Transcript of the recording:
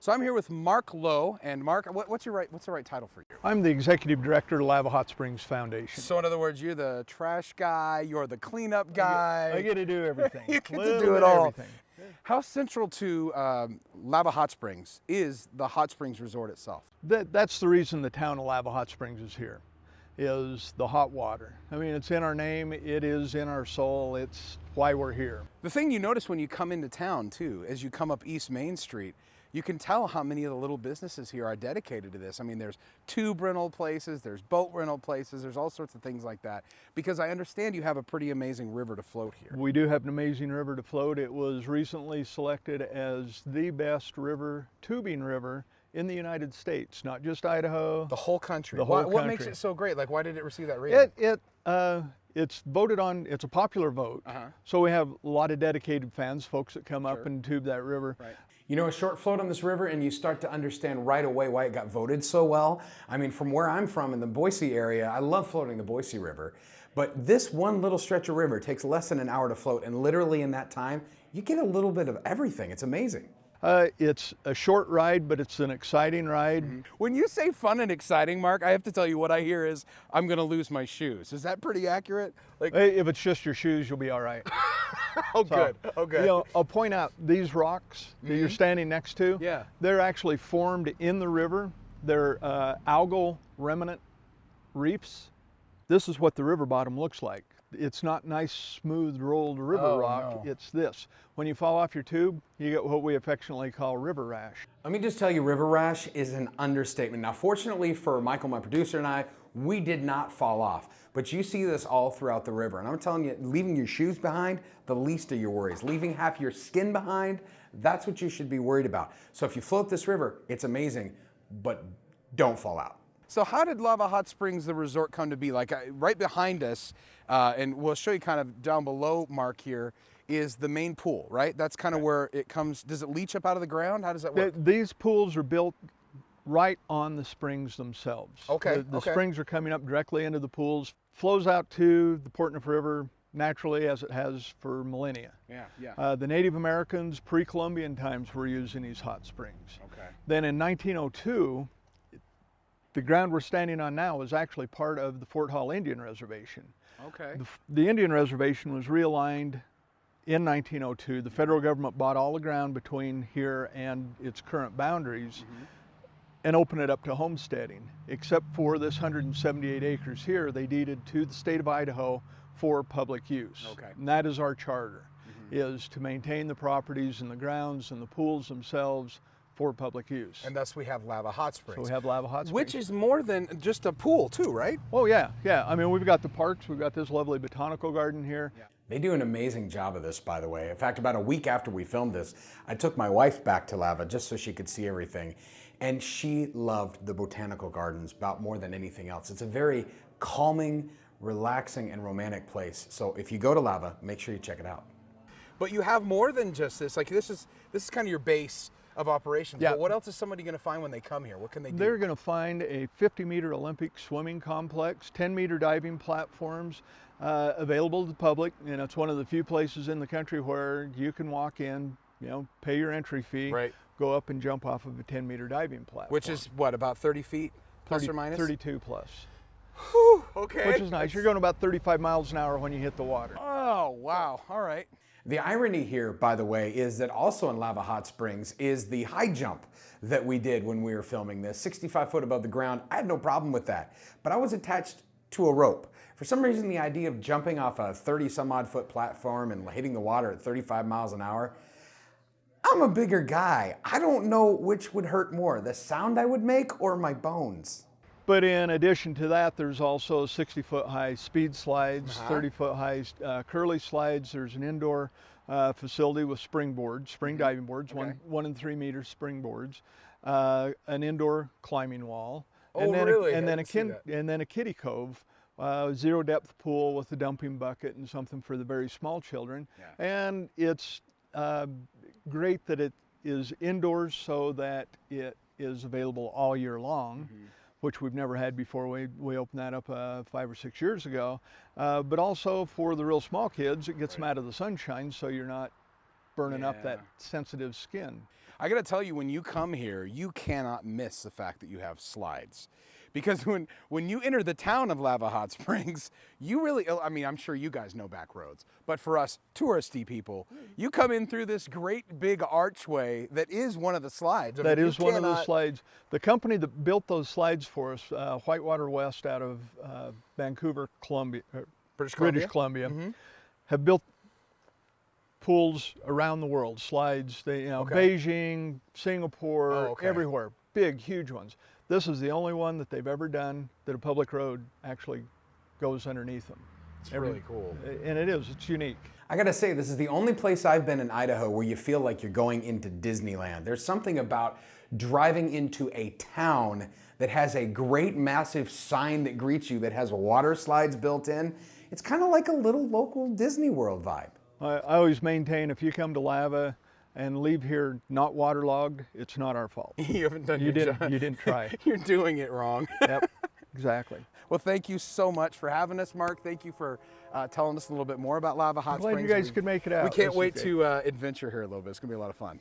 So I'm here with Mark Lowe, and Mark, what's the right title for you? I'm the executive director of Lava Hot Springs Foundation. So in other words, you're the trash guy, you're the cleanup guy. I get to do everything. You get to do it all. Everything. How central to Lava Hot Springs is the Hot Springs Resort itself? That's the reason the town of Lava Hot Springs is here, is the hot water. I mean, it's in our name, it is in our soul, it's why we're here. The thing you notice when you come into town too, as you come up East Main Street, you can tell how many of the little businesses here are dedicated to this. I mean, there's tube rental places, there's boat rental places, there's all sorts of things like that. Because I understand you have a pretty amazing river to float here. We do have an amazing river to float. It was recently selected as the best river, tubing river, in the United States, not just Idaho. The whole country. The whole country. What makes it so great? Like, why did it receive that rating? It's voted on, it's a popular vote. So we have a lot of dedicated fans, folks that come up and tube that river. Right. You know, a short float on this river and you start to understand right away why it got voted so well. I mean, from where I'm from in the Boise area, I love floating the Boise River. But this one little stretch of river takes less than an hour to float, and literally in that time, you get a little bit of everything. It's amazing. It's a short ride, but it's an exciting ride. When you say fun and exciting, Mark, I have to tell you what I hear is, I'm gonna lose my shoes. Is that pretty accurate? Like, if it's just your shoes, you'll be all right. oh, good. Oh, good. You know, I'll point out these rocks that you're standing next to. Yeah. They're actually formed in the river. They're algal remnant reefs. This is what the river bottom looks like. It's not nice, smooth, rolled river rock. No. It's this. When you fall off your tube, you get what we affectionately call river rash. Let me just tell you, river rash is an understatement. Now, fortunately for Michael, my producer, and I, we did not fall off. But you see this all throughout the river. And I'm telling you, leaving your shoes behind, the least of your worries. Leaving half your skin behind, that's what you should be worried about. So if you float this river, it's amazing, but don't fall out. So how did Lava Hot Springs, the resort, come to be? Like right behind us, and we'll show you kind of down below Mark here, is the main pool, right? That's kind of where it comes. Does it leach up out of the ground? How does that work? These pools are built right on the springs themselves. Okay. The springs are coming up directly into the pools, flows out to the Portneuf River naturally as it has for millennia. Yeah. The Native Americans, pre-Columbian times, were using these hot springs. Okay. Then in 1902, the ground we're standing on now is actually part of the Fort Hall Indian Reservation. Okay. The Indian Reservation was realigned in 1902. The federal government bought all the ground between here and its current boundaries and opened it up to homesteading. Except for this 178 acres here, they deeded to the state of Idaho for public use. Okay. And that is our charter, is to maintain the properties and the grounds and the pools themselves for public use. And thus we have Lava Hot Springs. So we have Lava Hot Springs. Which is more than just a pool too, right? Oh yeah. I mean, we've got the parks, we've got this lovely botanical garden here. Yeah. They do an amazing job of this, by the way. In fact, about a week after we filmed this, I took my wife back to Lava just so she could see everything. And she loved the botanical gardens about more than anything else. It's a very calming, relaxing, and romantic place. So if you go to Lava, make sure you check it out. But you have more than just this. Like this is kind of your base of operations. Yeah. But what else is somebody going to find when they come here? What can they do? They're going to find a 50-meter Olympic swimming complex, 10-meter diving platforms available to the public. And it's one of the few places in the country where you can walk in, you know, pay your entry fee, Right. go up and jump off of a 10-meter diving platform. Which is what, about 30 feet plus 30, or minus? 32 plus. Whew, okay. Which is nice. You're going about 35 miles an hour when you hit the water. Oh, wow. All right. The irony here, by the way, is that also in Lava Hot Springs is the high jump that we did when we were filming this, 65 foot above the ground. I had no problem with that, but I was attached to a rope. For some reason, the idea of jumping off a 30 some odd foot platform and hitting the water at 35 miles an hour, I'm a bigger guy. I don't know which would hurt more, the sound I would make or my bones. But in addition to that, there's also 60-foot high speed slides, 30-foot high curly slides. There's an indoor facility with springboards, spring diving boards, 1 and 3 meter springboards, an indoor climbing wall, Oh, really? and then I a kiddie cove, zero depth pool with a dumping bucket and something for the very small children. Yeah. And it's great that it is indoors so that it is available all year long. Which we've never had before. We opened that up 5 or 6 years ago. But also for the real small kids, it gets them out of the sunshine so you're not burning up that sensitive skin. I gotta tell you, when you come here, you cannot miss the fact that you have slides. Because when you enter the town of Lava Hot Springs, you really, I mean, I'm sure you guys know back roads, but for us touristy people, you come in through this great big archway that is one of the slides. I That mean, you is one of the cannot- slides. The company that built those slides for us, Whitewater West out of Vancouver, Columbia, British British Columbia? Columbia, have built pools around the world, slides, they, you know, Okay. Beijing, Singapore, Oh, okay. everywhere, big, huge ones. This is the only one that they've ever done that a public road actually goes underneath them. It's really cool. And it is, it's unique. I gotta say, this is the only place I've been in Idaho where you feel like you're going into Disneyland. There's something about driving into a town that has a great massive sign that greets you that has water slides built in. It's kind of like a little local Disney World vibe. I always maintain if you come to Lava and leave here not waterlogged, it's not our fault. You haven't done You your didn't, job. you didn't try. You're doing it wrong. Yep, exactly. Well, thank you so much for having us, Mark. Thank you for telling us a little bit more about Lava Hot Glad Springs. you guys could make it out. We can't This is wait great. to adventure here a little bit. It's going to be a lot of fun.